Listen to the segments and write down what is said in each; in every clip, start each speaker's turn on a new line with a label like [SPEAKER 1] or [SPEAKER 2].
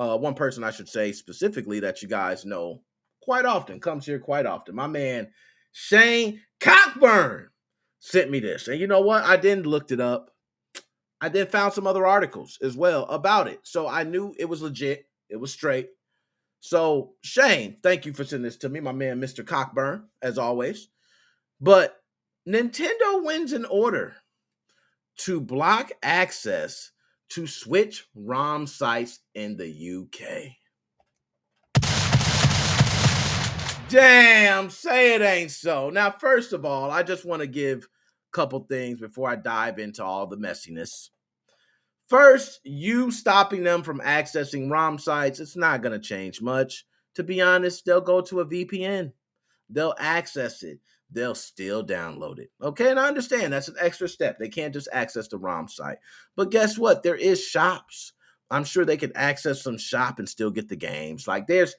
[SPEAKER 1] One person I should say specifically that you guys know quite often, comes here quite often. My man, Shane Cockburn, sent me this. And you know what? I then looked it up. I then found some other articles as well about it. So I knew it was legit. It was straight. So, Shane, thank you for sending this to me, my man, Mr. Cockburn, as always. But Nintendo wins an order to block access to Switch ROM sites in the UK. Damn, say it ain't so. Now, first of all, I just want to give a couple things before I dive into all the messiness. First, you stopping them from accessing ROM sites, it's not going to change much. To be honest, they'll go to a VPN. They'll access it. They'll still download it. Okay, and I understand that's an extra step. They can't just access the ROM site. But guess what? There is shops. I'm sure they can access some shop and still get the games. Like there's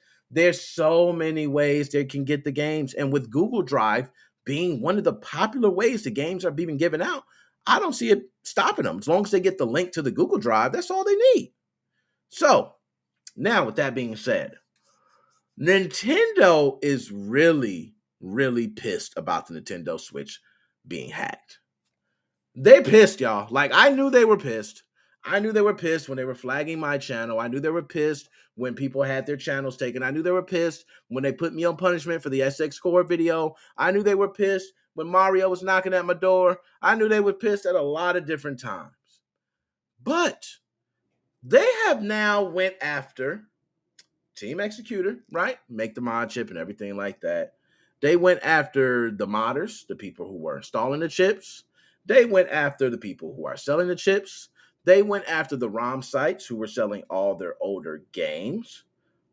[SPEAKER 1] so many ways they can get the games. And with Google Drive being one of the popular ways the games are being given out, I don't see it stopping them. As long as they get the link to the Google Drive, that's all they need. So, now with that being said, Nintendo is really, really pissed about the Nintendo Switch being hacked. They pissed, y'all. Like, I knew they were pissed. I knew they were pissed when they were flagging my channel. I knew they were pissed when people had their channels taken. I knew they were pissed when they put me on punishment for the SX Core video. I knew they were pissed when Mario was knocking at my door. I knew they were pissed at a lot of different times. But they have now went after Team Executor, right? Make the mod chip and everything like that. They went after the modders, the people who were installing the chips. They went after the people who are selling the chips. They went after the ROM sites who were selling all their older games.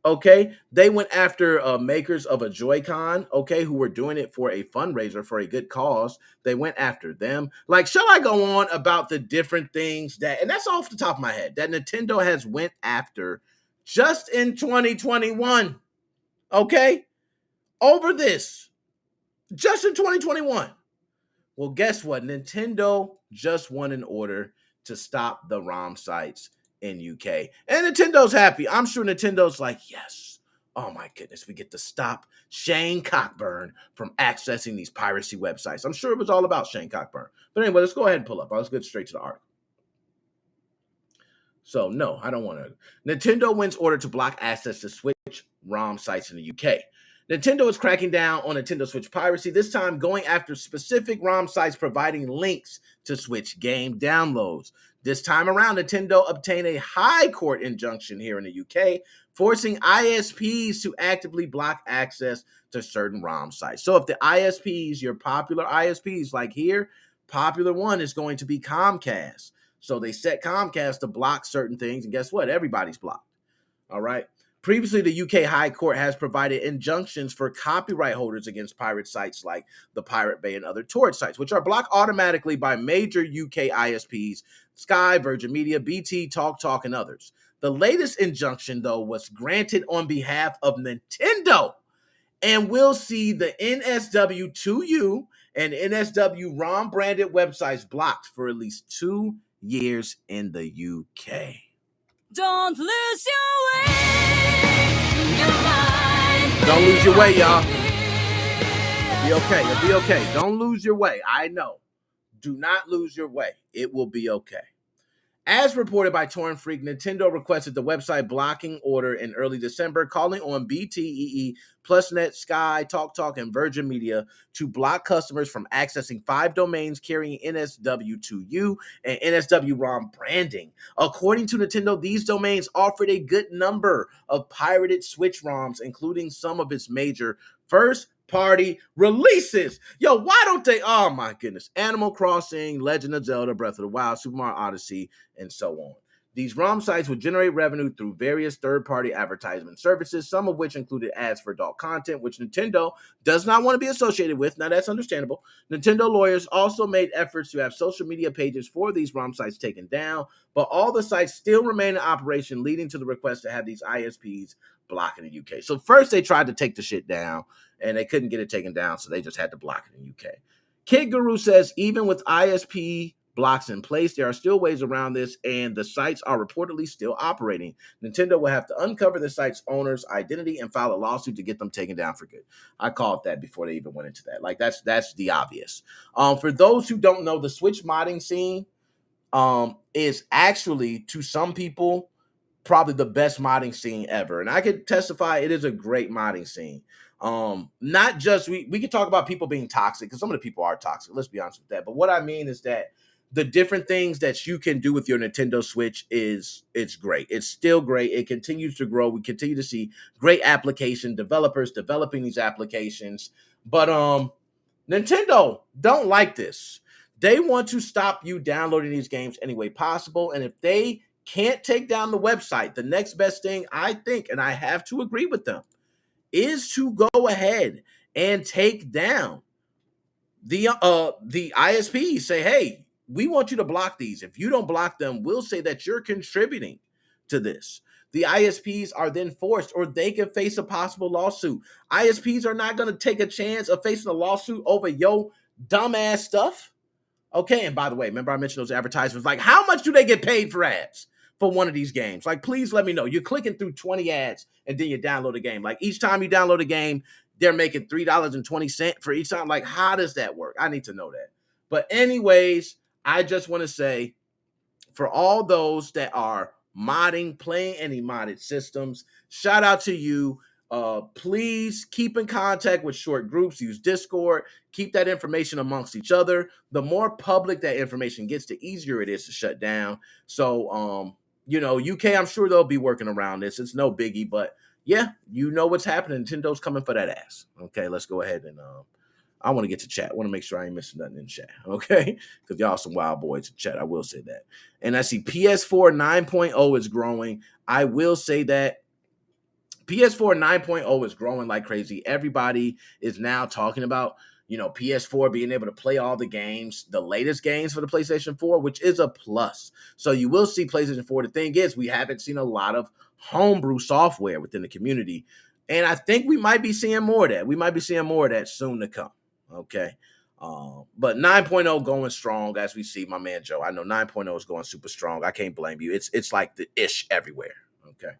[SPEAKER 1] Okay, they went after makers of a Joy-Con, okay, who were doing it for a fundraiser for a good cause. They went after them. Like, shall I go on about the different things that, and that's off the top of my head, that Nintendo has went after just in 2021, okay, over this, just in 2021. Well, guess what? Nintendo just won an order to stop the ROM sites in UK. And Nintendo's happy. I'm sure Nintendo's like, yes, oh my goodness, we get to stop Shane Cockburn from accessing these piracy websites. I'm sure it was all about Shane Cockburn. But anyway, let's go ahead and pull up. Let's get straight to the article. So, no, I don't want to. Nintendo wins order to block access to Switch ROM sites in the UK. Nintendo is cracking down on Nintendo Switch piracy, this time going after specific ROM sites providing links to Switch game downloads. This time around, Nintendo obtained a high court injunction here in the UK, forcing ISPs to actively block access to certain ROM sites. So if the ISPs, your popular ISPs, like here, popular one is going to be Comcast. So they set Comcast to block certain things, and guess what? Everybody's blocked. All right. Previously, the UK High Court has provided injunctions for copyright holders against pirate sites like the Pirate Bay and other torrent sites, which are blocked automatically by major UK ISPs, Sky, Virgin Media, BT, TalkTalk, and others. The latest injunction, though, was granted on behalf of Nintendo and will see the NSW2u and NSWRom branded websites blocked for at least 2 years in the UK.
[SPEAKER 2] Don't lose your way. Your mind.
[SPEAKER 1] Don't lose your way, y'all. You'll be okay. You'll be okay. Don't lose your way. I know. Do not lose your way. It will be okay. As reported by Torrent Freak, Nintendo requested the website blocking order in early December, calling on BT, Plusnet, Sky, TalkTalk, and Virgin Media to block customers from accessing 5 domains carrying NSW2u and NSWRom branding. According to Nintendo, these domains offered a good number of pirated Switch ROMs, including some of its major first-party releases. Yo, why don't they? Oh my goodness. Animal Crossing, Legend of Zelda, Breath of the Wild, Super Mario Odyssey, and so on. These ROM sites would generate revenue through various third-party advertisement services, some of which included ads for adult content, which Nintendo does not want to be associated with. Now, that's understandable. Nintendo lawyers also made efforts to have social media pages for these ROM sites taken down, but all the sites still remain in operation, leading to the request to have these ISPs block in the UK. So first they tried to take the shit down, and they couldn't get it taken down, so they just had to block it in the UK. Kid Guru says even with ISP blocks in place, there are still ways around this, and the sites are reportedly still operating. Nintendo will have to uncover the site's owner's identity and file a lawsuit to get them taken down for good. I called that before they even went into that. Like that's the obvious. For those who don't know, the Switch modding scene is actually, to some people, probably the best modding scene ever. And I can testify it is a great modding scene. Not just we can talk about people being toxic, because some of the people are toxic, let's be honest with that. But what I mean is that the different things that you can do with your Nintendo Switch it's great. It's still great. It continues to grow. We continue to see great application developers developing these applications. But Nintendo don't like this. They want to stop you downloading these games any way possible. And if they can't take down the website, the next best thing, I think, and I have to agree with them, is to go ahead and take down the ISPs. Say, hey, we want you to block these. If you don't block them, we'll say that you're contributing to this. The ISPs are then forced, or they can face a possible lawsuit. ISPs are not going to take a chance of facing a lawsuit over yo dumbass stuff. Okay, and by the way, remember I mentioned those advertisements? Like, how much do they get paid for ads for one of these games? Like, please let me know. You're clicking through 20 ads and then you download a game. Like, each time you download a game, they're making $3.20 for each time. Like, how does that work? I need to know that. But anyways, I just want to say, for all those that are modding, playing any modded systems, shout out to you. Please keep in contact with short groups, use Discord, keep that information amongst each other. The more public that information gets, the easier it is to shut down. So, UK, I'm sure they'll be working around this. It's no biggie, but yeah, you know what's happening. Nintendo's coming for that ass. Okay, let's go ahead and I want to get to chat. I want to make sure I ain't missing nothing in chat, okay? Because y'all some wild boys in chat. I will say that. And I see PS4 9.0 is growing. I will say that PS4 9.0 is growing like crazy. Everybody is now talking about, PS4 being able to play all the games, the latest games for the PlayStation 4, which is a plus. So you will see PlayStation 4. The thing is, we haven't seen a lot of homebrew software within the community. And I think we might be seeing more of that. We might be seeing more of that soon to come. Okay. But 9.0 going strong, as we see, my man Joe. I know 9.0 is going super strong. I can't blame you. It's like the ish everywhere. Okay.